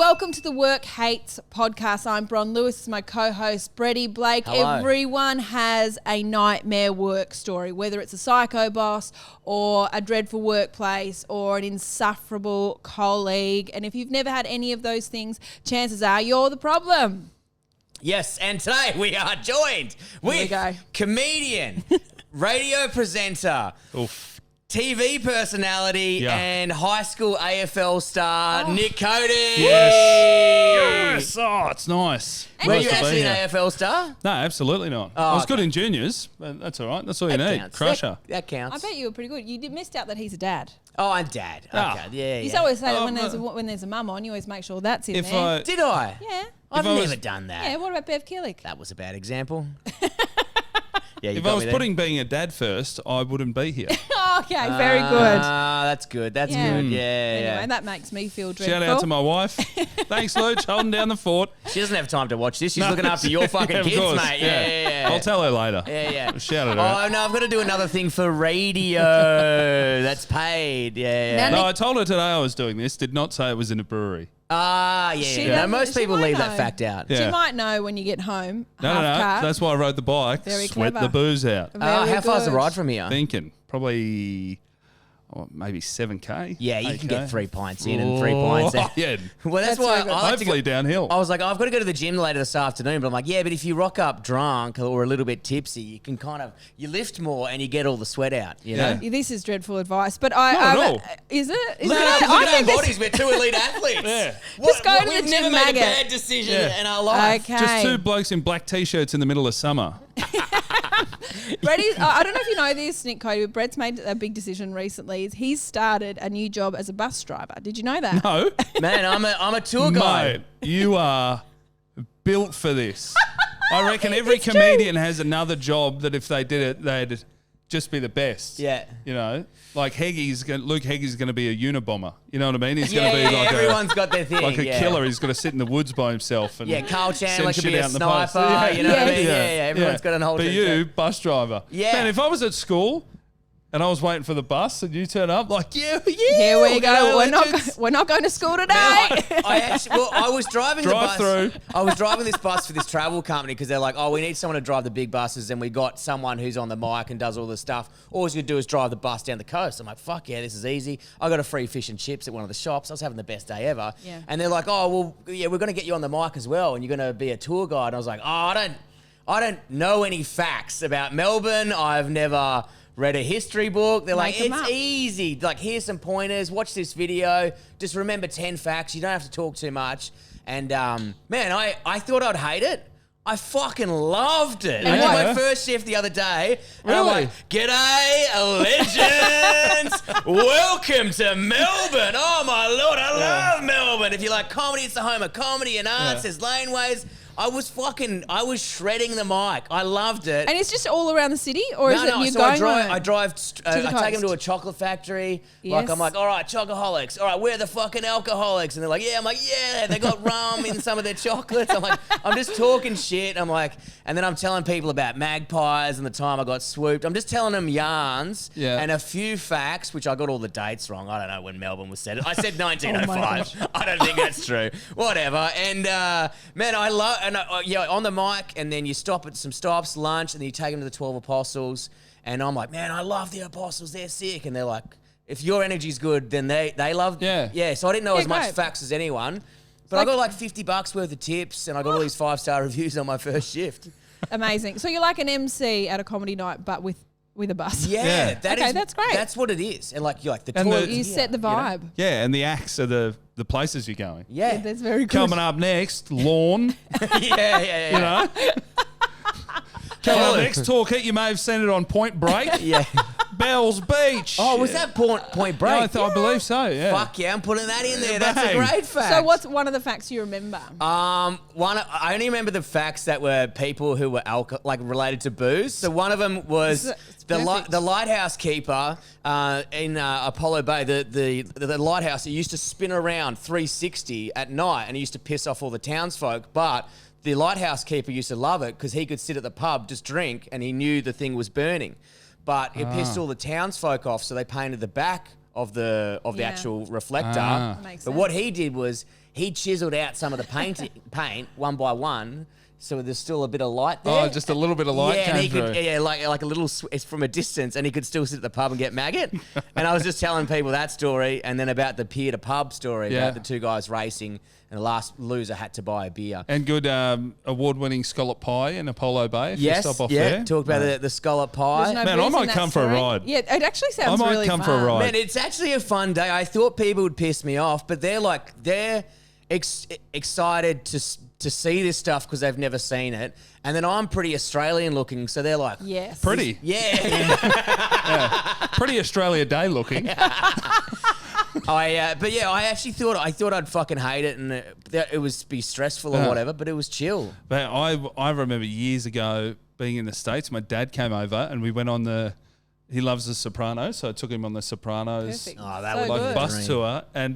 welcome to the Work Hates podcast. I'm Bron Lewis. This is my co-host, Bretty Blake. Hello. Everyone has a nightmare work story, whether it's a psycho boss or a dreadful workplace or an insufferable colleague. And if you've never had any of those things, chances are you're the problem. Yes, and today we are joined with comedian, radio presenter, TV personality, and high school AFL star Nick Cody. Yes. Oh, it's nice. Were you actually an AFL star? No, absolutely not. I was good in juniors, but that's all right. That's all you need. Counts. Crusher. That counts. I bet you were pretty good. You missed out that he's a dad. Oh, I'm dad. Okay, yeah. You always say that when there's a mum on, you always make sure that's in there. Did I? Yeah. I've never done that. Yeah, what about Bev Killick? That was a bad example. Yeah, if I was putting being a dad first, I wouldn't be here. Okay, very good. That's good. That's good. Yeah. Anyway, that makes me feel dreadful. Shout out to my wife. Thanks, Luch, holding down the fort. She doesn't have time to watch this. She's looking after your fucking kids, course. mate. Yeah. I'll tell her later. Yeah. Shout it out. Oh, no, I've got to do another thing for radio that's paid. Yeah. No, I told her today I was doing this. Did not say it was in a brewery. Yeah. Most people leave that fact out. She might know when you get home. No. That's why I rode the bike. Very Sweat clever. the booze out. How far's the ride from here? Thinking probably maybe 7K. Yeah, you can get 3 pints in and 3 pints out. Yeah. Well, that's why I like hopefully downhill. I was like, I've got to go to the gym later this afternoon, but I'm like, yeah, but if you rock up drunk or a little bit tipsy, you can you lift more and you get all the sweat out, you know? This is dreadful advice, but is it? Look at our bodies. We're two elite athletes. Just go to the We've gym, never made Maggot. a bad decision in our life. Okay. Just two blokes in black t-shirts in the middle of summer. I don't know if you know this, Nick Cody, but Brett's made a big decision recently. He's started a new job as a bus driver. Did you know that? No. Man, I'm a tour guide. Mate, you are built for this. I reckon every comedian has another job that if they did it, they'd just be the best. Yeah. You know, like Luke Heggie's going to be a Unabomber. You know what I mean? He's going to be like everyone's got their thing. Like a killer. He's got to sit in the woods by himself. And Carl Chandler could shit be a out in the post. sniper. You know what I mean? Yeah. Everyone's got an whole. But you, bus driver. Yeah. Man, if I was at school and I was waiting for the bus and you turn up like, here we go. We're not going to school today. I was driving the bus. Through. I was driving this bus for this travel company because they're like, oh, we need someone to drive the big buses, and we got someone who's on the mic and does all the stuff. All he's gonna do is drive the bus down the coast. I'm like, fuck yeah, this is easy. I got a free fish and chips at one of the shops. I was having the best day ever. Yeah. And they're like, oh, well, yeah, we're gonna get you on the mic as well, and you're gonna be a tour guide. And I was like, oh, I don't know any facts about Melbourne. I've never read a history book. They're like, it's easy. Like, here's some pointers. Watch this video. Just remember 10 facts. You don't have to talk too much. And, man, I thought I'd hate it. I fucking loved it. I did my first shift the other day. And I'm like, g'day, legends. Welcome to Melbourne. Oh, my Lord, I love Melbourne. If you like comedy, it's the home of comedy and arts. There's laneways. I was shredding the mic. I loved it. And it's just all around the city? Or is it you're so going I take them to a chocolate factory. Yes. Like, I'm like, all right, chocoholics. All right, we're the fucking alcoholics. And they're like, yeah. I'm like, yeah, they got rum in some of their chocolates. I'm like, I'm just talking shit. I'm like, and then I'm telling people about magpies and the time I got swooped. I'm just telling them yarns and a few facts, which I got all the dates wrong. I don't know when Melbourne was set. I said 1905. I don't think that's true. Whatever. And, man, I love... And on the mic, and then you stop at some stops, lunch, and then you take them to the 12 Apostles. And I'm like, man, I love the Apostles. They're sick. And they're like, if your energy's good, then they love. Yeah. So I didn't know as much facts as anyone, but I got like $50 worth of tips, and I got all these 5-star reviews on my first shift. Amazing. So you're like an MC at a comedy night, but with a bus. Yeah. That's great. That's what it is. And like, you're like the tour. You set the vibe. You know? Yeah, and the acts are the places you're going. Yeah. That's very good. Coming up next, Lawn. Yeah. You know? Coming up next, Talk. You may have seen it on Point Break. Yeah. Bells Beach. Oh, was that Point Break? I believe so, yeah. Fuck yeah, I'm putting that in there. That's a great fact. So what's one of the facts you remember? I only remember the facts that were people who were related to booze. So one of them was the lighthouse keeper in Apollo Bay. The lighthouse, it used to spin around 360 at night, and it used to piss off all the townsfolk. But the lighthouse keeper used to love it because he could sit at the pub, just drink, and he knew the thing was burning. But it pissed all the townsfolk off, so they painted the back the Yeah. actual reflector. Ah. Makes But sense. what he did was he chiseled out some of the paint one by one, so there's still a bit of light there. Oh, just a little bit of light Yeah, and he came could, through. yeah, like a little, it's from a distance, and he could still sit at the pub and get maggot. And I was just telling people that story, and then about the pier to pub story Yeah. about the two guys racing, and the last loser had to buy a beer. And good award-winning scallop pie in Apollo Bay. If Yes, you stop off yeah. there. Talk about the scallop pie. There's no Man, I booze might in that come for a story. ride. Yeah, it actually sounds I might really come fun. for a ride. Man, it's actually a fun day. I thought people would piss me off, but they're excited to see this stuff because they've never seen it. And then I'm pretty Australian looking, so they're like, Yes. Pretty. yeah. Pretty Australia Day looking. But yeah, I actually thought I'd fucking hate it, and it was be stressful or Yeah. whatever, but it was chill. But I remember years ago being in the States, my dad came over and we went on he loves The Sopranos, so I took him on The Sopranos Perfect. Oh, that So would like good. bus Dream. tour. And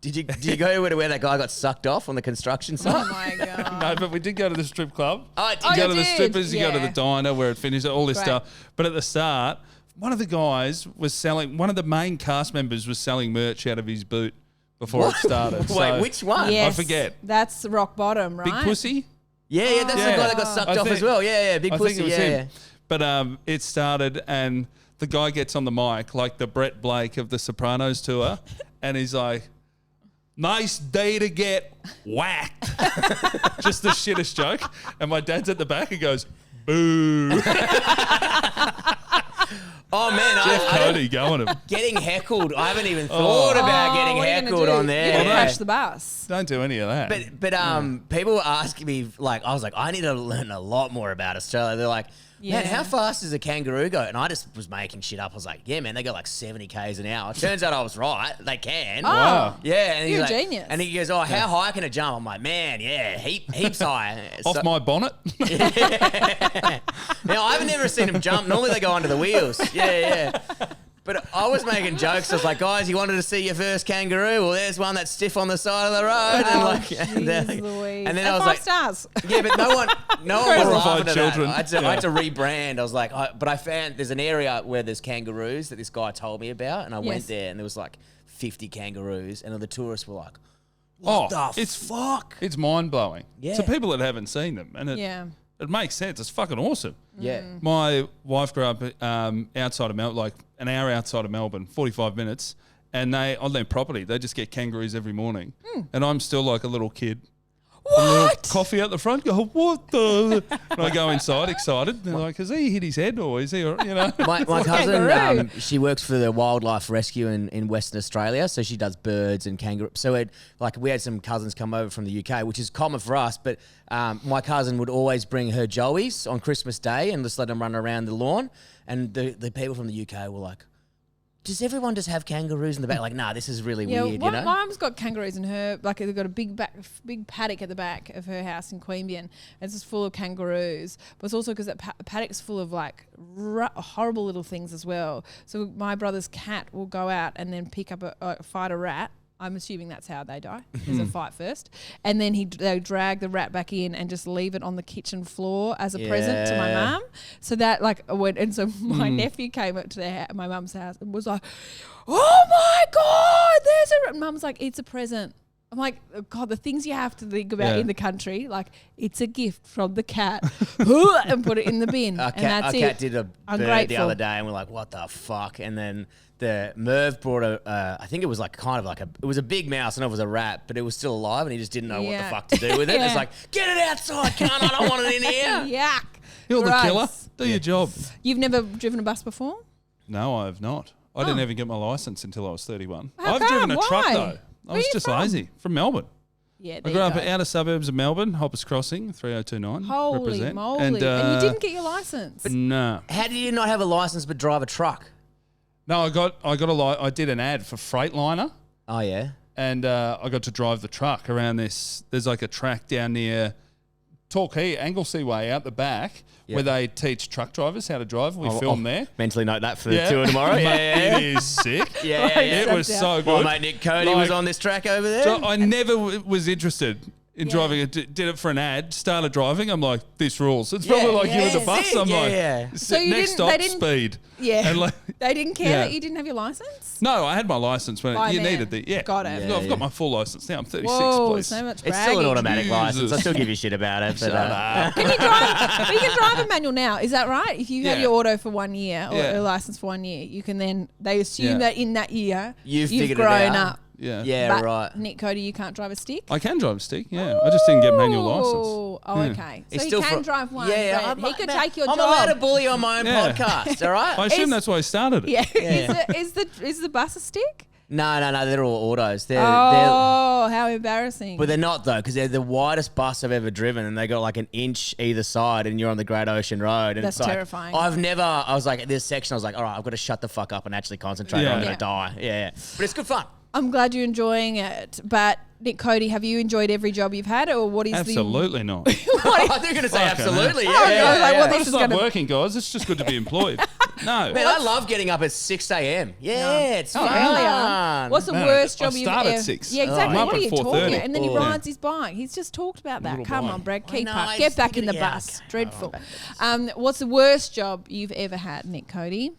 Did you go where that guy got sucked off on the construction Oh site? my god. no, but we did go to the strip club. Oh, did You Oh, go you to the did? strippers, you go to Yeah. the diner where it finished, all this Great. stuff. But at the start, one of the guys was selling, one of the main cast members was selling merch out of his boot before it started. Wait, So- which one? Yes, forget. That's rock bottom, right? Big Pussy? Yeah, that's the Yeah. guy that got sucked I off think- as well. Yeah, big I pussy. think it was yeah, him. But it started and the guy gets on the mic like the Brett Blake of the Sopranos tour and he's like, nice day to get whacked. Just the shittest joke. And my dad's at the back and goes, boo. Oh man, Jeff Cody going him. getting heckled. I haven't even thought about getting what are you gonna heckled do? on there. You're gonna Yeah. crash the bus. Don't do any of that. But people were asking me, like, I was like, I need to learn a lot more about Australia. They're like, man, Yeah. how fast does a kangaroo go? And I just was making shit up. I was like, yeah, man, they go like 70 k's an hour. Turns out I was right. They can. Oh, Wow. Yeah, and he's You're a like, genius. And he goes, oh, how high can it jump? I'm like, man, yeah, heaps high. Off my bonnet. Now, I've never seen him jump. Normally they go under the wheels. Yeah. But I was making jokes. I was like, guys, you wanted to see your first kangaroo? Well, there's one that's stiff on the side of the road. And jeez Louise. and then And I was 5 like, stars. yeah, but no one was Horrified laughing at children. that. I had to rebrand. I was like, but I found there's an area where there's kangaroos that this guy told me about, and I went Yes. there, and there was like 50 kangaroos, and the tourists were like, what the it's fuck? It's mind blowing. Yeah. To people that haven't seen them. And Yeah. it makes sense. It's fucking awesome. Yeah. My wife grew up outside of Melbourne, like an hour outside of Melbourne, 45 minutes. And they, on their property, they just get kangaroos every morning. And I'm still like a little kid. A little What? coffee out the front, go, what the? And I go inside excited. They're like, has he hit his head or is he, you know? My cousin, kangaroo. she works for the wildlife rescue in Western Australia, so she does birds and kangaroo. So we had some cousins come over from the UK, which is common for us. But my cousin would always bring her joeys on Christmas Day and just let them run around the lawn. And the people from the UK were like, does everyone just have kangaroos in the back? Like, nah, this is really Yeah, weird, my you know? mum's got kangaroos in her, like they've got a big paddock at the back of her house in Queanbeyan. It's just full of kangaroos, but it's also because that paddock's full of like horrible little things as well. So my brother's cat will go out and then pick up fight a rat. I'm assuming that's how they die. There's a fight first, and then they drag the rat back in and just leave it on the kitchen floor as a present to my Yeah. mum. So that so my nephew came up to my mum's house and was like, "Oh my god, there's a rat." Mum's like, "It's a present." I'm like, oh God, the things you have to think about Yeah. in the country, like it's a gift from the cat, and put it in the bin, Our and cat, that's our it. cat did a bird the Ungrateful. other day, and we're like, "What the fuck?" And then the Merv brought I think it was like kind of like it was a big mouse, and it was a rat, but it was still alive, and he just didn't know what the Yeah. fuck to do with it. Yeah. It's like, get it outside, cunt! I don't want it in here. Yuck. You're the Gross. killer. Do your job. You've never driven a bus before? No, I have not. I didn't even get my license until I was 31. How I've driven come? a truck Why? though. I Where was you just from? lazy. From Melbourne. Yeah, I there grew you up go. in outer suburbs of Melbourne, Hoppers Crossing, 3029. Holy represent. moly! And, you didn't get your license. No. How did you not have a license but drive a truck? No, I did an ad for Freightliner. Oh yeah. And I got to drive the truck around this. There's like a track down near Torquay, Anglesea Way out the back where they teach truck drivers how to drive. We filmed there. Mentally note that for the tour tomorrow. Yeah. It is sick. Yeah. It was so Stepped good. My mate Nick Cody was Like- on this track over there. So I never was interested in driving. Did it for an ad, started driving. I'm like, this rules. It's probably like you in the bus. I'm like, So you next didn't- they stop, didn't- speed. Yeah. And like, They didn't care that you didn't have your license? no, I had my license when By you then. needed the, Got it. I've got my full license now. I'm 36, Whoa, please. so much It's still an bragging. automatic Jesus. license. I still give you shit about it. But, Can you drive? You can drive a manual now. Is that right? If you have Yeah. your auto for 1 year or Yeah. a license for 1 year, you can then they assume that in that year You've you've figured it grown out. up. Yeah. yeah, But right. Nick Cody, you can't drive a stick. I can drive a stick, yeah. I just didn't get manual license. Oh, okay. So He's he still can fr- drive one. Yeah, Brett. He could man, take your I'm job. allowed to bully on my own Yeah. podcast, all right? I assume Is- that's why I started it. Yeah. Is the bus a stick? No, they're all autos. They're Oh, how embarrassing. but they're not though, because they're the widest bus I've ever driven, and they got like an inch either side, and you're on the Great Ocean Road. And That's it's like, terrifying. I was like, at this section, I was like, all right, I've got to shut the fuck up and actually concentrate, or I'm Yeah. going to die. Yeah. But it's good fun. I'm glad you're enjoying it. But Nick Cody, have you enjoyed every job you've had, or what is Absolutely not. I think you're going to say Fucking absolutely. hell. Yeah, Oh, yeah, no, I was like, yeah. well, I this just is love gonna- working, guys. It's just good to be employed. No. Man, I love getting up at 6 a.m. Yeah, it's fun. earlier? What's the No, worst I job you've start at ever? 6. Yeah, exactly. I'm up What are at you 4:30. talking? And then he Oh. rides his bike. He's just talked about that. Little Come bike. on, Brad, keep know, up. I Get just back in the figured it out. bus. Dreadful. What's the worst job you've ever had, Nick Cody?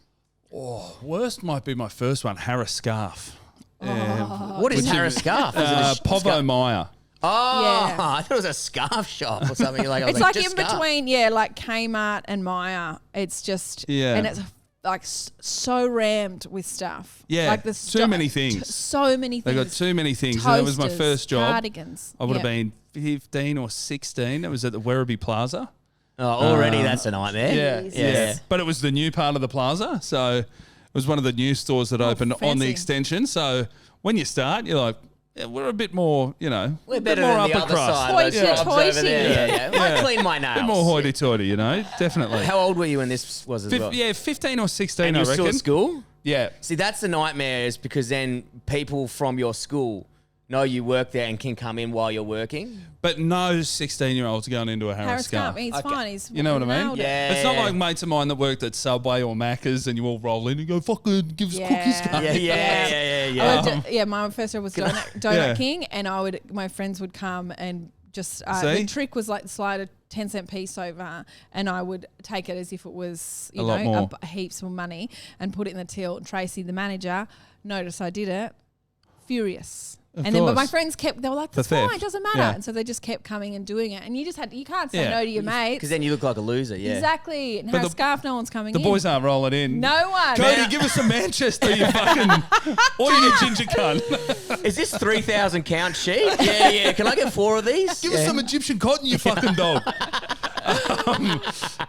Worst might be my first one, Harris Scarfe. What is Harris Scarfe? Is it a Povo Meyer. Oh, Yeah. I thought it was a scarf shop or something. I was It's like just in scarf. between, like Kmart and Myer. It's just, Yeah. and it's like so rammed with stuff. Yeah, like the too many things. So many They things. got too many things. And that was my Toasters, first job. Cardigans. I would have Yeah. been 15 or 16. It was at the Werribee Plaza. Oh, already that's a nightmare. Jesus. But it was the new part of the plaza. So it was one of the new stores that opened on fancy. the extension. So when you start, you're like, yeah, we're a bit more, We're a bit better more than the upper other crust. side. Hoity Those jobs over toity. there. Yeah. Might clean my nails. A bit more hoity-toity, definitely. How old were you when this was as well? Yeah, 15 or 16, And I you were still reckon. at school? Yeah. See, that's the nightmare, is because then people from your school know you work there and can come in while you're working. But no 16-year-olds going into a Harris Harris Scarfe. can't. He's Okay. fine. He's You know what I mean? nailed it. Yeah. It's not like mates of mine that worked at Subway or Macca's and you all roll in and go, fucking give us cookies, guys. Yeah. My first job was Donut Yeah. King, and my friends would come and just See? the trick was like slide a 10-cent piece over, and I would take it as if it was A lot more. heaps of money and put it in the till. Tracy, the manager, noticed I did it, furious. Of But my course. friends they were like, For that's fine, theft. it doesn't matter. Yeah. And so they just kept coming and doing it. And you can't say Yeah. no to your mates. Because then you look like a loser, yeah. Exactly. And But Harris the- Scarfe, no one's coming The in. boys aren't rolling in. No one. Cody, give us some Manchester, you fucking... or you ginger cunt. Is this 3,000 count sheep? Yeah. Can I get 4 of these? Give us some Egyptian cotton, you fucking dog.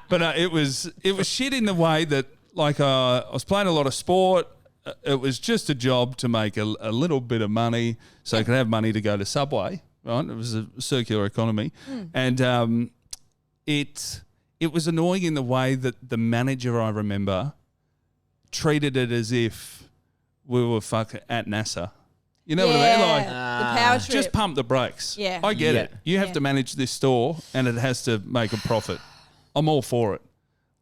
But it was shit in the way that, like, I was playing a lot of sport. It was just a job to make a little bit of money so I could have money to go to Subway, right? It was a circular economy. And it was annoying in the way that the manager, I remember, treated it as if we were at NASA. You know what I mean? Like, the power trip. just pump the brakes. Yeah. I get Yeah. it. You have Yeah. to manage this store and it has to make a profit. I'm all for it.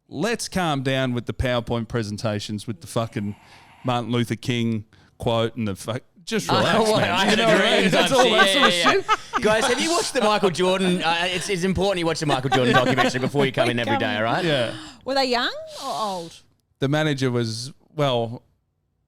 Let's calm down with the PowerPoint presentations with the fucking Martin Luther King quote and just relax, man. I had You a know what I dream. mean? That's all that sort of Yeah. shit. Guys, have you watched the Michael Jordan? It's important you watch the Michael Jordan documentary before you come in every day, all right? Yeah. Were they young or old? The manager was,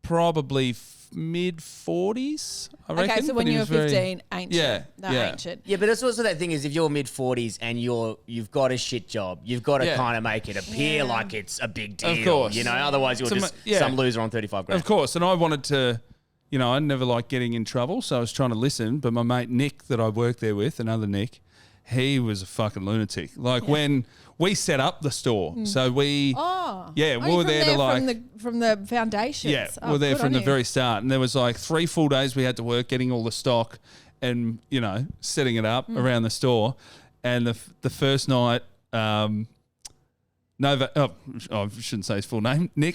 probably mid-40s, I reckon. Okay, so when but he you were was very- 15, ancient. Yeah, They're yeah. ancient. Yeah, but it's also that thing is if you're mid-40s and you've got a shit job, you've got to Yeah. kind of make it appear like it's a big deal. course. Otherwise you're So just yeah. some loser on 35 grand. Of course, and I wanted to, I never liked getting in trouble, so I was trying to listen. But my mate Nick, that I worked there with, another Nick, he was a fucking lunatic. Like when we set up the store, so we, Oh. yeah, Only we were from there to like, from the foundations. yeah, Oh, we were there good from on the you. very start, and there was like 3 full days we had to work getting all the stock, and setting it up around the store, and the first night. Nova, I shouldn't say his full name. Nick,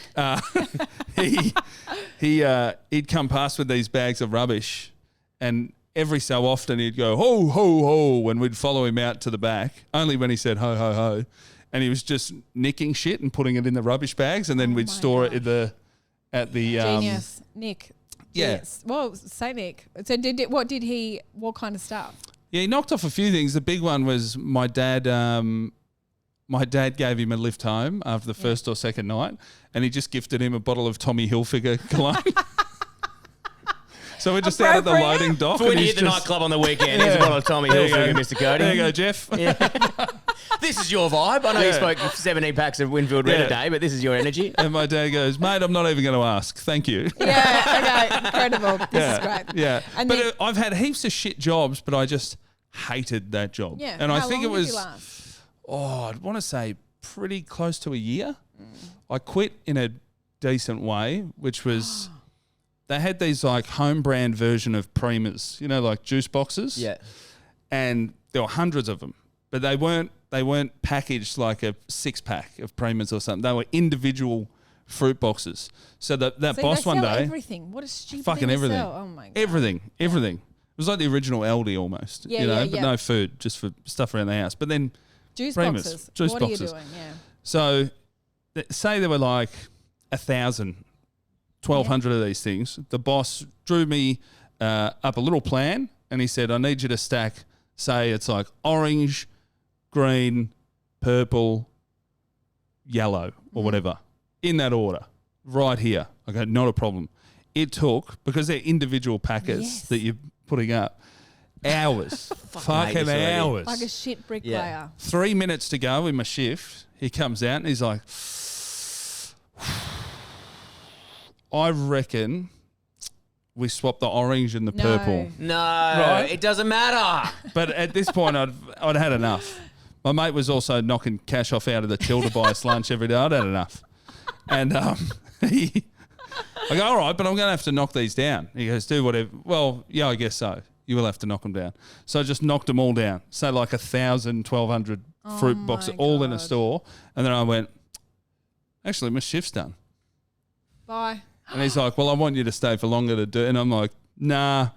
he'd come past with these bags of rubbish, and every so often he'd go ho ho ho, and we'd follow him out to the back. Only when he said ho ho ho, and he was just nicking shit and putting it in the rubbish bags, and then we'd my store it at the Genius. Nick. yeah. Yes. Well, say Nick. So what kind of stuff? Yeah, he knocked off a few things. The big one was my dad. My dad gave him a lift home after the first or second night, and he just gifted him a bottle of Tommy Hilfiger cologne. So we're just out at the loading dock. For when you hit the nightclub on the weekend, here's a bottle of Tommy Hilfiger, Mr. Cody. There you go, Jeff. Yeah. This is your vibe. I know you spoke 17 packs of Winfield Red a day, but this is your energy. And my dad goes, mate, I'm not even going to ask. Thank you. Yeah, okay, incredible. This is great. Yeah. And But then, I've had heaps of shit jobs, but I just hated that job. yeah, And how I think long it did was, you last? I'd want to say pretty close to a year. I quit in a decent way, which was... They had these like home brand version of Primas, like juice boxes. Yeah. And there were hundreds of them, but they weren't packaged like a 6-pack of Primas or something. They were individual fruit boxes. So that See, boss they sell one day, everything. What a stupid fucking thing to everything. sell. Oh my god. everything. It was like the original Aldi almost, Yeah, but no food, just for stuff around the house. But then Juice Primas, boxes. juice what boxes. are you doing? Yeah. So say there were like 1,000, 1,200 of these things. The boss drew me up a little plan, and he said, I need you to stack, say it's like orange, green, purple, yellow, or whatever, in that order, right here. I go, not a problem. It took, because they're individual packets that you're putting up, hours. fucking hours. Like a shit bricklayer. Yeah. 3 minutes to go in my shift. He comes out and he's like, I reckon we swapped the orange and the purple. No, Right? it doesn't matter. But at this point, I'd had enough. My mate was also knocking cash off out of the till to buy us lunch every day. I'd had enough. And I go, all right, but I'm going to have to knock these down. He goes, do whatever. Well, yeah, I guess so. You will have to knock them down. So I just knocked them all down. So like 1,000, 1,200 fruit boxes all in a store. And then I went, actually, my shift's done. Bye. And he's like, well, I want you to stay for longer to do it. And I'm like, nah,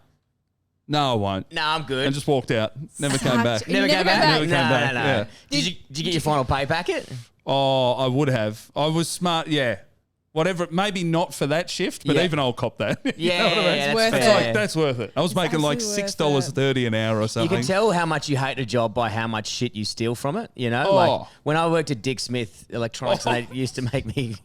no, I won't. Nah, I'm good. And just walked out. Never came back. You never came back? Never came back. No. Yeah. Did you get your final pay packet? Oh, I would have. I was smart, yeah. Whatever, maybe not for that shift, but Yeah. even I'll cop that. You Yeah, know what I mean? that's worth fair. it. It's like, that's worth it. I was making like actually worth it. $6.30 an hour or You something. can tell how much you hate a job by how much shit you steal from it, Oh. Like when I worked at Dick Smith Electronics, and they used to make me...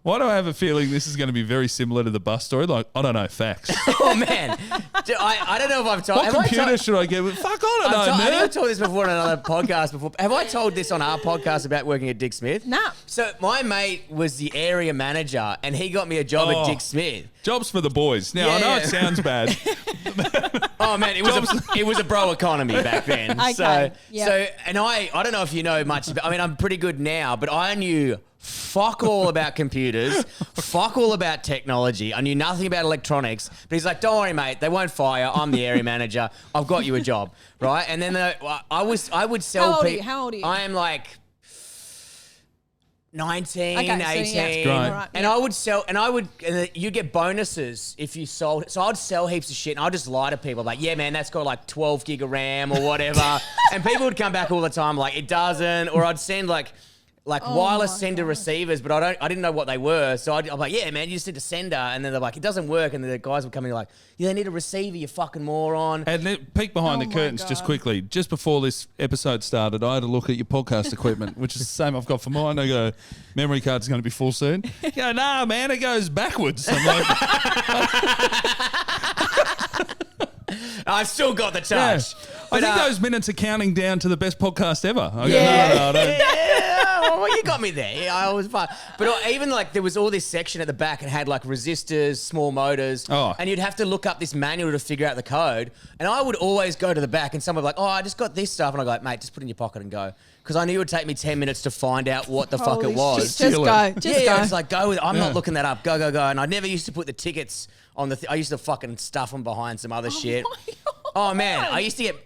Why do I have a feeling this is going to be very similar to the bus story? Like, I don't know, facts. Oh, man. I don't know if I've told... What computer should I get with? Fuck, I don't know, I think man. I've told this before on another podcast before. Have I told this on our podcast about working at Dick Smith? Nah. So my mate was the area manager, and he got me a job at Dick Smith. Jobs for the boys. Now, I know Yeah. it sounds bad. Oh man, it was a bro economy back then. Okay, yep. So and I don't know if you know much about, I mean, I'm pretty good now, but I knew fuck all about computers, fuck all about technology. I knew nothing about electronics. But he's like, don't worry, mate, they won't fire. I'm the area manager. I've got you a job, right? And then I would sell How old are people. you? How old are you? I am like 19, Okay, so 18. yeah. Great. All right, And yeah. I would sell, and you get bonuses if you sold. So I'd sell heaps of shit, and I'd just lie to people like, yeah, man, that's got like 12 gig of RAM or whatever. And people would come back all the time like, it doesn't. Or I'd send like wireless my sender God. receivers, but I didn't know what they were. So I'm like, yeah, man, you just need a sender. And then they're like, it doesn't work. And then the guys would come in like, yeah, they need a receiver, you fucking moron. And peek behind Oh the my curtains just God. quickly. Just before this episode started, I had a look at your podcast equipment, which is the same I've got for mine. I go, memory card's going to be full soon. You go, nah, man, it goes backwards. I'm like, I've still got the yeah. touch. I But, think those minutes are counting down to the best podcast ever. I go, Yeah. no, I don't. Yeah, well, you got me there. Yeah, I was fine. But even like there was all this section at the back and had like resistors, small motors, and you'd have to look up this manual to figure out the code. And I would always go to the back and someone would be like, oh, I just got this stuff. And I go, mate, just put it in your pocket and go. Because I knew it would take me 10 minutes to find out what the fuck Holy it was. shit. Just go. Just go. It's like, go with it. I'm not looking that up. Go. And I never used to put the tickets on the I used to fucking stuff them behind some other shit. my God. Oh, man. I used to get...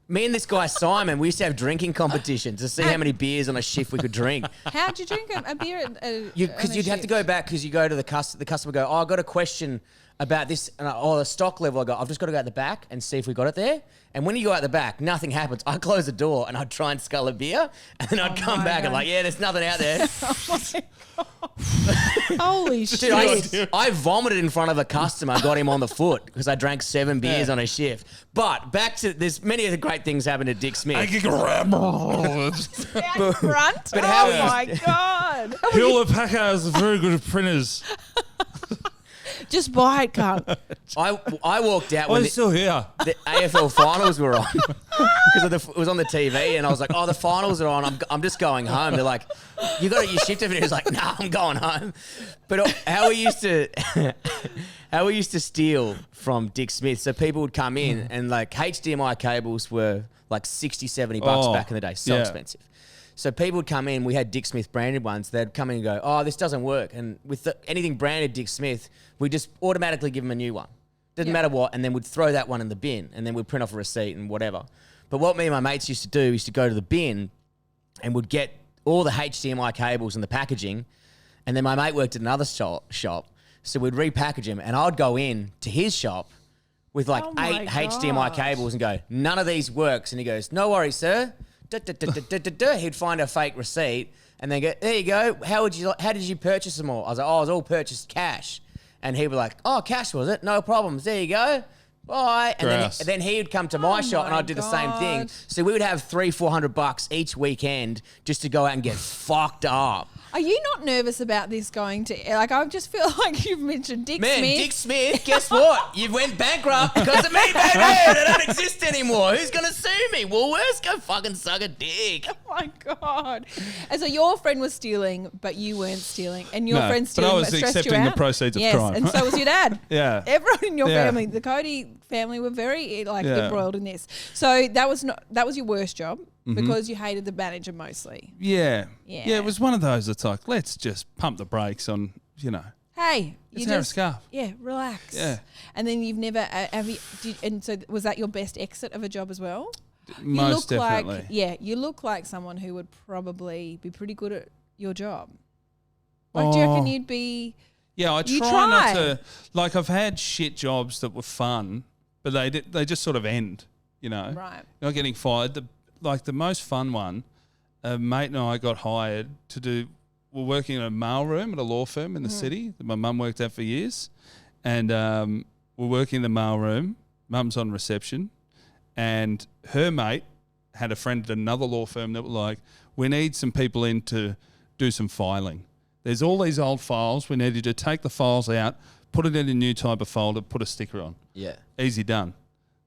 Me and this guy, Simon, we used to have drinking competitions to see how many beers on a shift we could drink. How'd you drink a beer? Because you'd have to go back because you go to the customer, go, oh, I got a question about this. The stock level. I go, I've just got to go out the back and see if we got it there. And when you go out the back, nothing happens. I close the door and I'd try and scull a beer, and then I'd come back and like, yeah, there's nothing out there. Holy shit. Dude, I vomited in front of a customer, got him on the foot because I drank 7 beers on a shift. But back to, there's many of the great things happened to Dick Smith. Front? But how oh my God. Hewlett Packard has very good printers. Just buy it, cunt. I walked out when I'm still here. the AFL finals were on because it was on the TV, and I was like, "Oh, the finals are on. I'm just going home." They're like, "You got your shift over here?" He was like, "Nah, I'm going home." But how we used to steal from Dick Smith. So people would come in, and like HDMI cables were like 60, 70 bucks back in the day, so expensive. So people would come in. We had Dick Smith branded ones. They'd come in and go, "Oh, this doesn't work." And with anything branded Dick Smith, we just automatically give them a new one. Didn't matter what, and then we'd throw that one in the bin, and then we'd print off a receipt and whatever. But what me and my mates used to do is to go to the bin, and would get all the HDMI cables and the packaging, and then my mate worked at another shop, so we'd repackage them, and I'd go in to his shop with like 8 HDMI cables and go, "None of these works," and he goes, "No worries, sir." He'd find a fake receipt and then go, "There you go. How did you purchase them all?" I was like, "Oh, it was all purchased cash." And he'd be like, "Oh, cash was it? No problems. There you go. Bye." And then he would come to my shop and I'd do the same thing. So we would have $300-400 each weekend just to go out and get fucked up. Are you not nervous about this going to... Like, I just feel like you've mentioned Dick Smith. Man, Dick Smith, guess what? You went bankrupt because of me, baby. They don't exist anymore. Who's going to sue me? Woolworths? Go fucking suck a dick. Oh, my God. And so your friend was stealing, but you weren't stealing. And your friend stealing, but I was accepting the proceeds of crime. And so was your dad. Yeah. Everyone in your family, the Cody family, were very embroiled in this. So that was your worst job. Because you hated the manager mostly. Yeah. It was one of those that's like, let's just pump the brakes on, Hey, It's a scarf. Yeah, relax. Yeah. And then you've never and so was that your best exit of a job as well? Most definitely. You look like someone who would probably be pretty good at your job. Like, do you reckon you'd be? Yeah, I try not to. Like, I've had shit jobs that were fun, but they just sort of end. Right. Not getting fired. The most fun one, a mate and I got hired to do. We're working in a mail room at a law firm in the city that my mum worked at for years, and we're working in the mail room. Mum's on reception, and her mate had a friend at another law firm that were like, "We need some people in to do some filing. There's all these old files. We need you to take the files out, put it in a new type of folder, put a sticker on. Yeah. Easy done."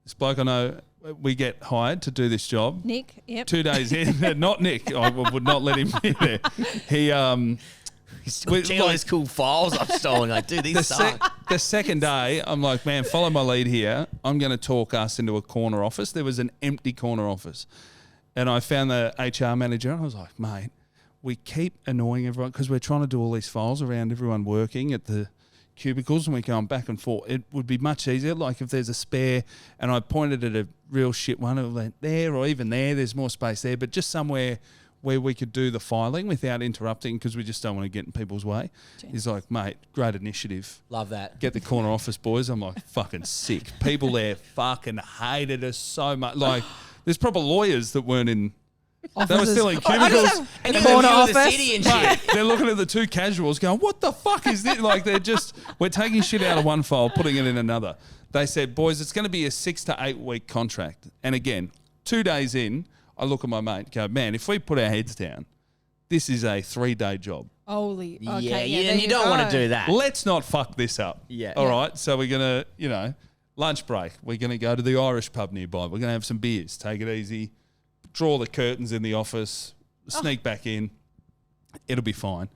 This bloke I know, we get hired to do this job. Nick, yep. 2 days in, not Nick. I would not let him be there. He's checking all these cool files I've stolen. Like, dude, these suck. The second day, I'm like, man, follow my lead here. I'm going to talk us into a corner office. There was an empty corner office. And I found the HR manager, and I was like, mate, we keep annoying everyone because we're trying to do all these files around everyone working at the cubicles, and we're going back and forth. It would be much easier, like if there's a spare, and I pointed at a real shit one, it went there or even there's more space there, but just somewhere where we could do the filing without interrupting because we just don't want to get in people's way. Jeez. He's like, mate, great initiative. Love that. Get the corner office boys. I'm like, fucking sick. People there fucking hated us so much. Like, there's proper lawyers that weren't in... Offices. They were still in cubicles. And in the middle of the city and shit. They're looking at the two casuals going, what the fuck is this? Like, we're taking shit out of one file, putting it in another. They said, boys, it's going to be a 6 to 8 week contract. And again, 2 days in, I look at my mate and go, man, if we put our heads down, this is a 3-day job. Holy. Okay, yeah, and you don't want to do that. Let's not fuck this up. Yeah. All right. So we're going to, lunch break. We're going to go to the Irish pub nearby. We're going to have some beers. Take it easy. Draw the curtains in the office, sneak back in. It'll be fine.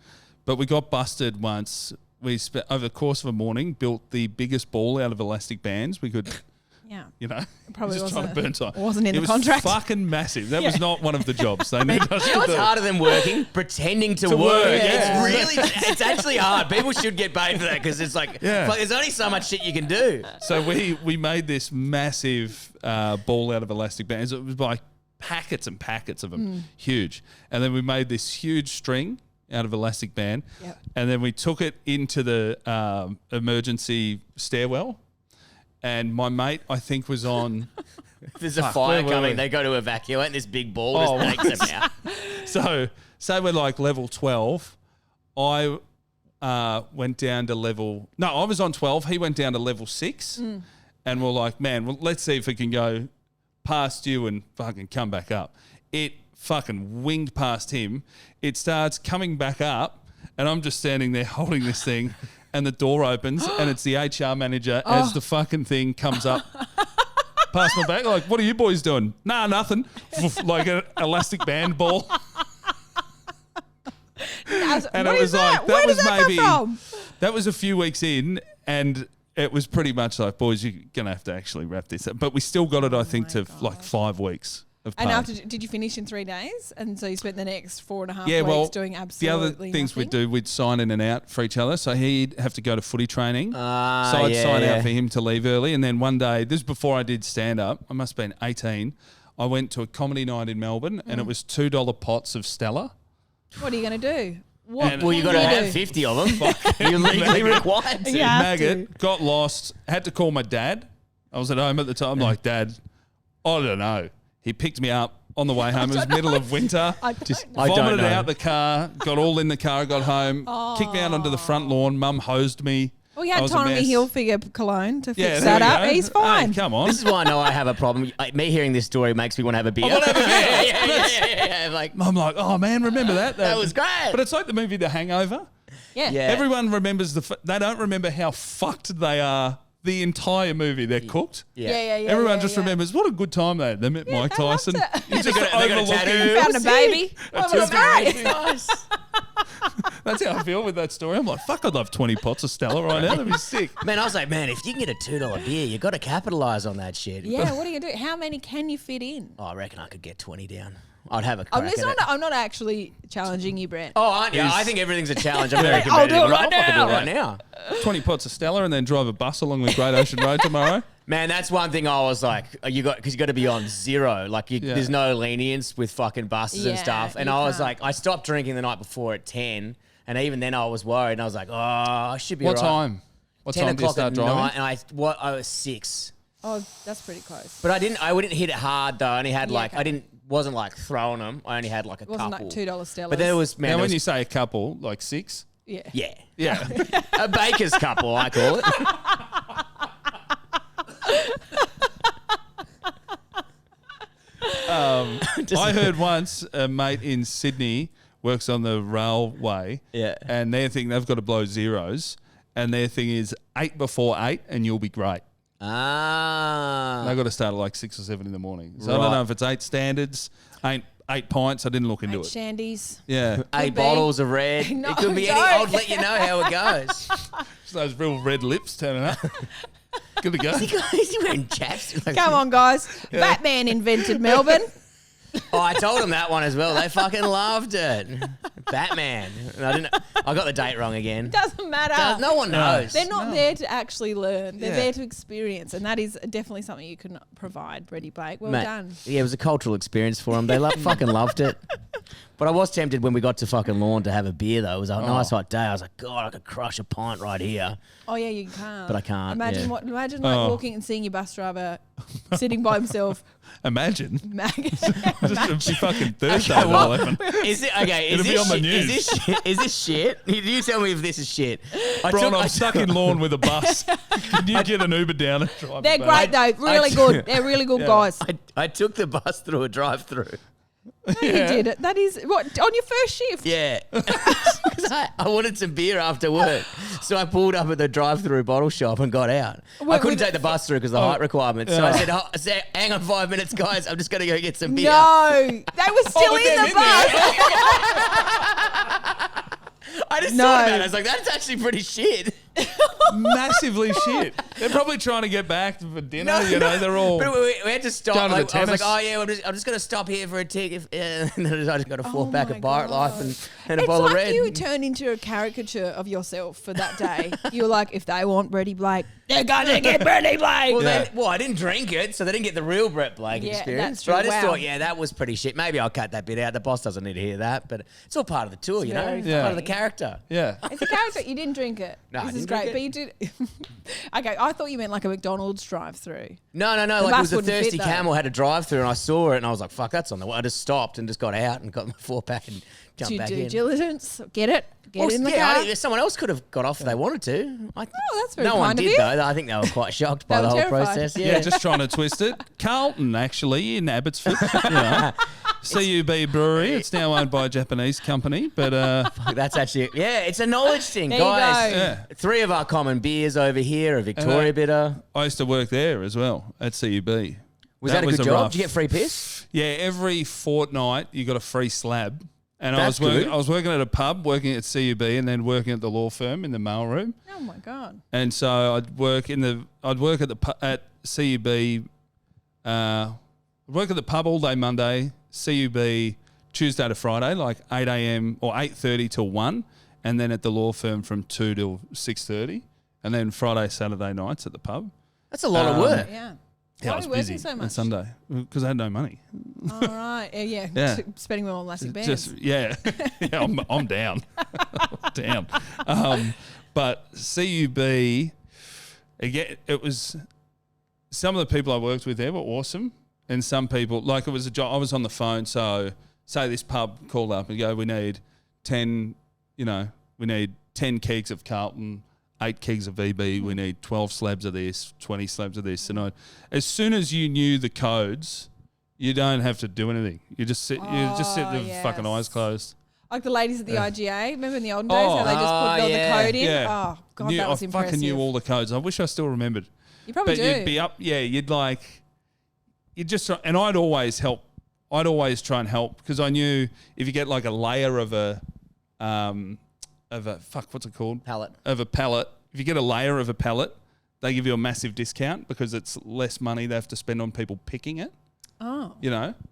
But we got busted once. We over the course of a morning built the biggest ball out of elastic bands we could. Yeah. Probably just trying to burn time. Wasn't in the contract. It was fucking massive. That was not one of the jobs they needed us to do. What's harder than working? Pretending to work. Yeah. It's actually hard. People should get paid for that because it's like, there's only so much shit you can do. So we made this massive ball out of elastic bands. It was like packets and packets of them, huge. And then we made this huge string out of elastic band. Yep. And then we took it into the emergency stairwell. And my mate, I think, was on... If there's a fire where were coming, we? they go to evacuate and this big ball just takes them out. So, say we're like level 12. I went down to level... No, I was on 12. He went down to level 6. And we're like, man, well, let's see if we can go past you and fucking come back up. It fucking winged past him. It starts coming back up, and I'm just standing there holding this thing, and the door opens, and it's the HR manager as the fucking thing comes up past my back. Like, what are you boys doing? Nah, nothing. Like an elastic band ball. And what it was is that? like, Where that does was that maybe, come from? that was a few weeks in, and it was pretty much like, boys, you're going to have to actually wrap this up. But we still got it, I think, to like 5 weeks of pay. And after, did you finish in 3 days? And so you spent the next 4.5 Yeah, weeks well, doing the absolutely other things nothing? we'd do, we'd sign in and out for each other. So he'd have to go to footy training. So Ah, I'd yeah, sign yeah. out for him to leave early. And then one day, this is before I did stand-up, I must have been 18, I went to a comedy night in Melbourne and it was $2 pots of Stella. What are you going to do? What And- Well, you got can to do? have 50 of them. You're legally required to. Yeah. have Maggot, got lost, had to call my dad. I was at home at the time, like, Dad, I don't know. He picked me up on the way home. It was middle of winter. I don't know. I don't Vomited know. out the car, got all in the car, got home, kicked me out onto the front lawn. Mum hosed me. Well, he I had was a Tommy mess. Hilfiger cologne to Yeah, fix there that we up. go. He's fine. Hey, come on. This is why I know I have a problem. Like, me hearing this story makes me want to have a beer. wanna have a beer. yeah. Like, I'm like, oh man, remember that? that was great. But it's like the movie The Hangover. Yeah. Yeah. Everyone remembers they don't remember how fucked they are the entire movie. They're cooked. Yeah. Everyone yeah, just yeah. remembers what a good time they had. They met Mike they loved Tyson. it. You just They got a overlook tattoo. it. Found a baby. Well, it was great. Nice. That's how I feel with that story. I'm like, fuck, I'd love 20 pots of Stella right now. That'd be sick. Man, I was like, man, if you can get a $2 beer, you got to capitalize on that shit. Yeah, what are you going to do? How many can you fit in? Oh, I reckon I could get 20 down. I'd have a crack at it. I'm not actually challenging you, Brent. Oh, aren't you? I think everything's a challenge. I'm very I'll do competitive. it right I'll fucking do it now. right now. 20 pots of Stella and then drive a bus along the Great Ocean Road tomorrow. Man, that's one thing I was like, because you got to be on zero. Like, Yeah. there's no lenience with fucking buses and Yeah, stuff. And you I was can't. like, I stopped drinking the night before at 10, and even then I was worried. And I was like, oh, I should be What all right. time? What 10 time do you o'clock start at driving? night, and I was 6. Oh, that's pretty close. But I wouldn't hit it hard though. I only had Yeah, okay. wasn't like throwing them. I only had like a It wasn't couple. like $2 Stellas. But there was, man, Now, there when was- you say a couple, like 6? Yeah. yeah. Yeah. A baker's couple, I call it. I heard once a mate in Sydney works on the railway. Yeah. And their thing, they've got to blow zeros. And their thing is 8 before 8 and you'll be great. Ah. They've got to start at like 6 or 7 in the morning. So I Right. don't know if it's 8 standards, 8 pints. I didn't look into 8 it. shandies. Yeah. 8 Could be. bottles of red. No, it could be any. don't. I'll let you know how it goes. Just those real red lips turning up. Good to go. Is he wearing chaps? Come on, guys. Batman invented Melbourne. Oh, I told them that one as well. They fucking loved it. Batman. And I got the date wrong again. Doesn't matter. No one knows. They're not there to actually learn. They're Yeah. there to experience. And that is definitely something you can provide, Brady Blake. Well Mate, done. Yeah, it was a cultural experience for them. They fucking loved it. But I was tempted when we got to fucking Lawn to have a beer, though. It was a nice hot day. I was like, God, I could crush a pint right here. Oh, yeah, you can't. But I can't, Imagine yeah. Imagine Oh. walking and seeing your bus driver sitting by himself. Imagine. Maggot. Just be fucking Thursday Okay, at well, 11. Is it okay? Is It'll be this on the shit? news. Is this shit? Is this shit? You tell me if this is shit. Brian, I'm stuck in Lawn with a bus. Can you get an Uber down and drive They're me back? great, though. Really good. They're really good guys. I took the bus through a drive-through. You did it. That is, what, on your first shift? Yeah, because I wanted some beer after work, so I pulled up at the drive-through bottle shop and got out. I Wait, couldn't with take the bus through because of the height requirements, so I said, "Hang on 5 minutes, guys. I'm just going to go get some beer." No. They were still with in them the in bus. I just No. thought about it. I was like, "That's actually pretty shit." Massively shit. They're probably trying to get back for dinner. They're all. But we had to stop. Going to Like, the I was like, tennis. oh yeah, I'm just going to stop here for a tick. And then I just got a 4-pack my of Bar God. Life and a It's bottle of like red. you turned into a caricature of yourself for that day. You're like, if they want Brady Blake, they're gonna get Brady Blake. Well, I didn't drink it, so they didn't get the real Brett Blake Yeah, experience. that's But I true. just Wow. thought, yeah, that was pretty shit. Maybe I'll cut that bit out. The boss doesn't need to hear that, but it's all part of the tour, you know? very It's part of the funny. character. Yeah. It's a character. You didn't drink it. No, I This is didn't great. drink But you did. Okay, I thought you meant like a McDonald's drive-through. No. The Like it bus was a wouldn't fit, Thirsty though. Camel had a drive-through, and I saw it, and I was like, fuck, that's on the way. I just stopped and just got out and got my 4-pack and jumped To back due in. diligence. Get it. Get Well, in the yeah, car. someone else could have got off if they wanted to. Oh, that's very No one kind of did, you. though. I think they were quite shocked by They the were whole terrified. process. Yeah, just trying to twist it. Carlton, actually, in Abbotsford. CUB Brewery. It's now owned by a Japanese company, but That's actually, it's a knowledge thing, There you guys. go. yeah. 3 of our common beers over here, a Victoria bitter. I used to work there as well at CUB. Was that a good job? rough- Did you get free piss? Yeah, every fortnight you got a free slab. And That's good. I was working at a pub, working at CUB, and then working at the law firm in the mailroom. Oh my God. And so I'd work at at CUB. I'd work at the pub all day Monday, CUB Tuesday to Friday, like 8 a.m. or 8:30 till 1, and then at the law firm from 2 till 6:30, and then Friday, Saturday nights at the pub. That's a lot of work. Yeah. Yeah, Why I are was we working busy so on much? Sunday because I had no money. All right. Yeah. Yeah. Spending them on elastic bands. Just yeah, I'm down, down. But CUB again, it was some of the people I worked with there were awesome, and some people like it was a job. I was on the phone, so say this pub called up and go, we need 10 kegs of Carlton. 8 kegs of VB, we need 12 slabs of this, 20 slabs of this. And as soon as you knew the codes, you don't have to do anything. You just sit with yes. fucking eyes closed. Like the ladies at the IGA. Remember in the olden days how they just put all yeah. the code in? Yeah. Oh, God, that was I impressive. fucking knew all the codes. I wish I still remembered. You probably But do. you'd be up, you'd just, and I'd always help. I'd always try and help because I knew if you get like a layer of a what's it called? Pallet. Of a pallet. If you get a layer of a pallet, they give you a massive discount because it's less money they have to spend on people picking it. Oh.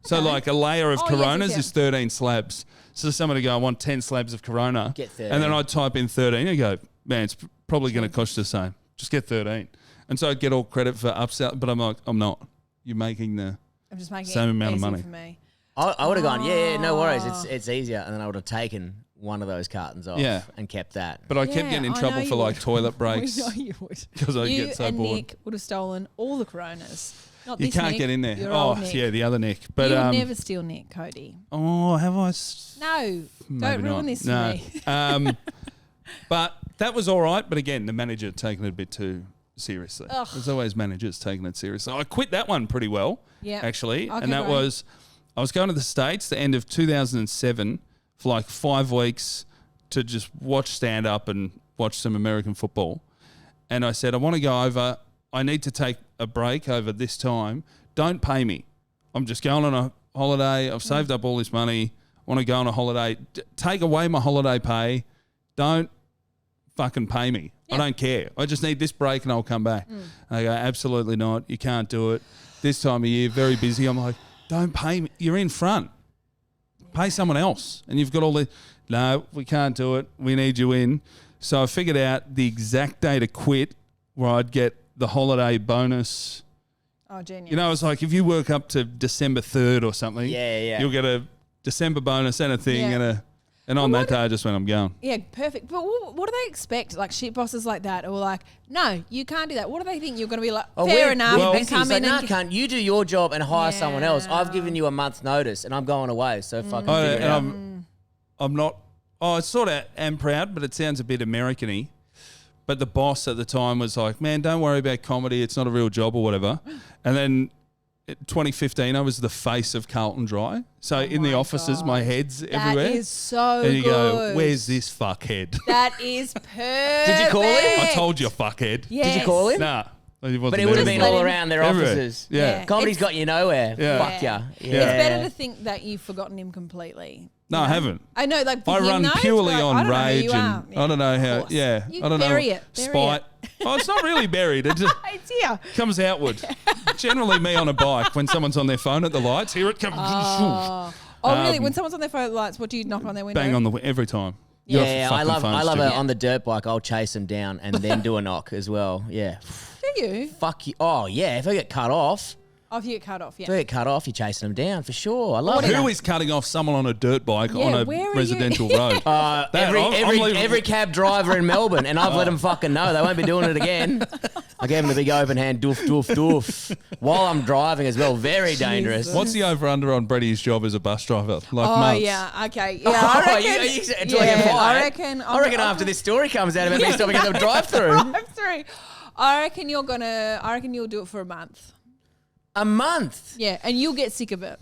So Okay. like a layer of Oh, yes, Coronas yes, is 13 slabs. So somebody go, I want 10 slabs of Corona. Get 13. And then I'd type in 13 and go, man, it's probably going to cost you the same. Just get 13. And so I'd get all credit for upsell, but I'm like, I'm not. You're making the I'm just making same it amount of easy money. for me. I would have gone, no worries. It's easier. And then I would have taken one of those cartons off and kept that. But I kept Yeah, getting in I trouble know for you like would. toilet I breaks know you would. because I'd You get so and bored. Nick would have stolen all the Coronas. Not You this can't Nick, get in there. your Oh, old Nick. yeah, the other Nick. But you would never steal Nick, Cody. oh, have I? No, Maybe don't ruin not. this No. for me. But that was all right. But again, the manager taking it a bit too seriously. Ugh. There's always managers taking it seriously. I quit that one pretty well, Yeah. actually. Okay, And that great. was, I was going to the States the end of 2007 for like 5 weeks to just watch stand-up and watch some American football. And I said, I want to go over. I need to take a break over this time. Don't pay me. I'm just going on a holiday. I've saved up all this money. I want to go on a holiday. Take away my holiday pay. Don't fucking pay me. I don't care. I just need this break and I'll come back. And I go, absolutely not. You can't do it. This time of year, very busy. I'm like, don't pay me. You're in front. Pay someone else. And you've got all the, no, we can't do it. We need you in. So I figured out the exact day to quit where I'd get the holiday bonus. Oh, genius. You know, it's like if you work up to December 3rd or something, you'll get a December bonus and a thing and on that day I just went, I'm going. Yeah, perfect. But what do they expect? Like shit bosses like that or like, no, you can't do that. What do they think you're going to be like, fair enough, and come in and... can't you do your job and hire someone else? Yeah. I've given you a month's notice and I'm going away, so fucking Oh, figure it out. and I'm not, I sort of am proud, but it sounds a bit American-y. But the boss at the time was like, man, don't worry about comedy. It's not a real job or whatever. And then 2015, I was the face of Carlton Dry. So in the offices, my head's everywhere. That is so and you good. go, where's this fuckhead? That is perfect. Did you call him? I told you, fuckhead. Yes. Did you call him? Nah. He wasn't But it would have there been anymore. all around their Everywhere. offices. Yeah. Comedy's It's- got you nowhere. Yeah. Fuck ya. It's better to think that you've forgotten him completely No, I haven't. I know, like for I him, run though, purely like, on I don't know who rage you and are. I don't know of how. course. Yeah, You I don't bury know. it. Bury Spite. it. Oh, it's not really buried. It just It's here. comes outward. Generally, me on a bike when someone's on their phone at the lights. Here it comes. Oh, really? When someone's on their phone lights, what do you knock on their window? Bang on the every time. Yeah. You're Yeah, fucking I phone love it stupid. on the dirt bike. I'll chase them down and then do a knock as well. Yeah. Do you? Fuck you. Oh, yeah. If I get cut off, Oh, if you get cut off, yeah. you're chasing them down for sure. I love it. Who is cutting off someone on a dirt bike Yeah, on a where are residential you? road? Every cab driver in Melbourne, and I've let them fucking know they won't be doing it again. I gave them the big open hand, doof, doof, doof, while I'm driving as well. Very dangerous. What's the over-under on Bretty's job as a bus driver? Like Oh, months? yeah. Okay. Yeah, I reckon. I reckon after this story comes out about me stopping at the drive-through. Drive-through. I reckon you'll do it for a month. A month. Yeah, and you'll get sick of it.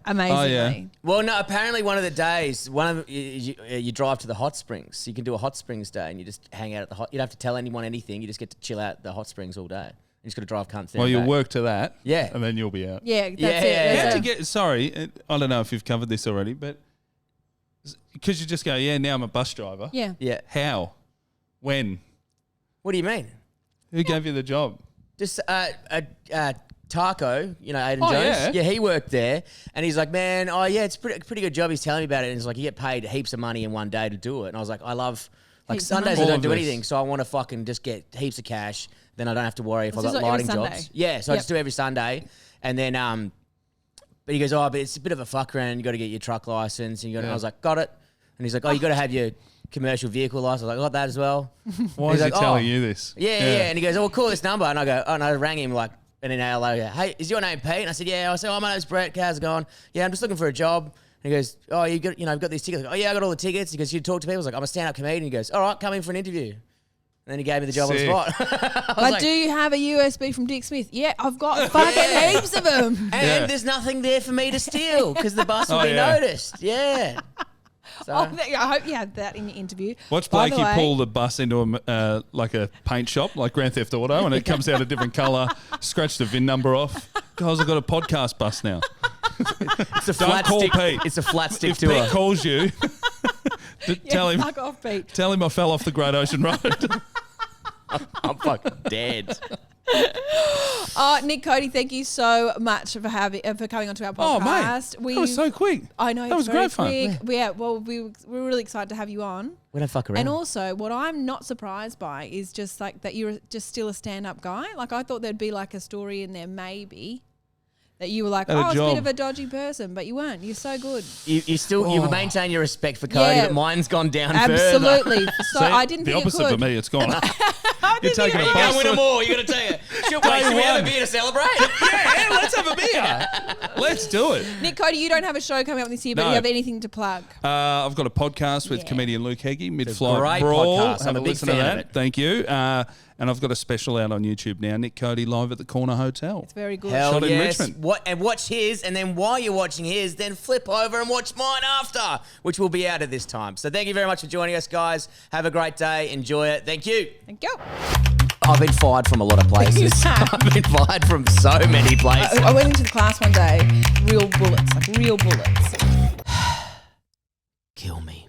Amazingly. Oh, yeah. Well, no. Apparently, one of the days, you drive to the hot springs. You can do a hot springs day, and you just hang out at the hot. You don't have to tell anyone anything. You just get to chill out at the hot springs all day. You just got to drive cunts there. Well, you'll back. work to that. Yeah. And then you'll be out. Yeah, that's Yeah, it. yeah, That's How'd it. you get, sorry, I don't know if you've covered this already, but because you just go, yeah, now I'm a bus driver. Yeah. Yeah. How? When? What do you mean? Who gave you the job? Just Taco, Aidan Oh, Jones. yeah. He worked there, and he's like, man, it's a pretty good job. He's telling me about it, and he's like, you get paid heaps of money in one day to do it. And I was like, I love, like Heaps of Sundays money. I All don't of do this. anything, so I want to fucking just get heaps of cash. Then I don't have to worry if This I is got every lighting Sunday. jobs. Yeah, so I Yep. just do every Sunday, and then but he goes, but it's a bit of a fuck around. You got to get your truck license, and I was like, got it. And he's like, you got to have your commercial vehicle license. I was like, got that as well. Why He's is he like, telling you this? Yeah. And he goes, call this number. And I go, and I rang him like an hour later. Hey, is your name Pete? And I said, yeah. I said, my name's Brett. How's it going? Yeah, I'm just looking for a job. And he goes, you got, I've got these tickets. I go, yeah, I got all the tickets. He goes, you talk to people. I was like, I'm a stand-up comedian. He goes, all right, come in for an interview. And then he gave me the job Sick. on the spot. But do you have a USB from Dick Smith? Yeah, I've got fucking heaps of them. And there's nothing there for me to steal because the bus will be yeah. noticed. Yeah. So, I hope you had that in your interview. Watch By the Blakey way- pull the bus into like a paint shop, like Grand Theft Auto, and it comes out a different colour. Scratch the VIN number off. Guys, I've got a podcast bus now. it's a Don't flat call stick. Pete. It's a flat stick If tour. Pete calls you, tell him. Fuck off, Pete. Tell him I fell off the Great Ocean Road. I'm fucking dead. Nick Cody, thank you so much for coming onto our Oh, podcast. mate, that was so quick. I know That was very great fun. quick. Yeah, well, we're really excited to have you on. We don't fuck around. And also, what I'm not surprised by is just like that you're just still a stand-up guy. Like I thought there'd be like a story in there, maybe that you were like, At a it's a job. bit of a dodgy person, but you weren't. You're so good. You maintain your respect for Cody, Yeah. but mine's gone down further. Absolutely. So See, I didn't the think opposite it could. for me. It's gone. I You're didn't taking think a it bus. could. Win them all. You got to tell you. Should we have a one. beer to celebrate? Yeah, let's have a beer. Let's do it. Nick Cody, you don't have a show coming up this year, but No. you have anything to plug? I've got a podcast with Yeah. comedian Luke Heggie, great Mid-Flight Brawl. podcast. I'm Have a a big listen to fan of that. it. Thank you. And I've got a special out on YouTube now, Nick Cody live at the Corner Hotel. It's very good. Hell Shot in yes. Richmond. And watch his, and then while you're watching his, then flip over and watch mine after, which will be out at this time. So thank you very much for joining us, guys. Have a great day. Enjoy it. Thank you. Thank you. I've been fired from a lot of places. I've been fired from so many places. I went into the class one day, real bullets, like real bullets. Kill me.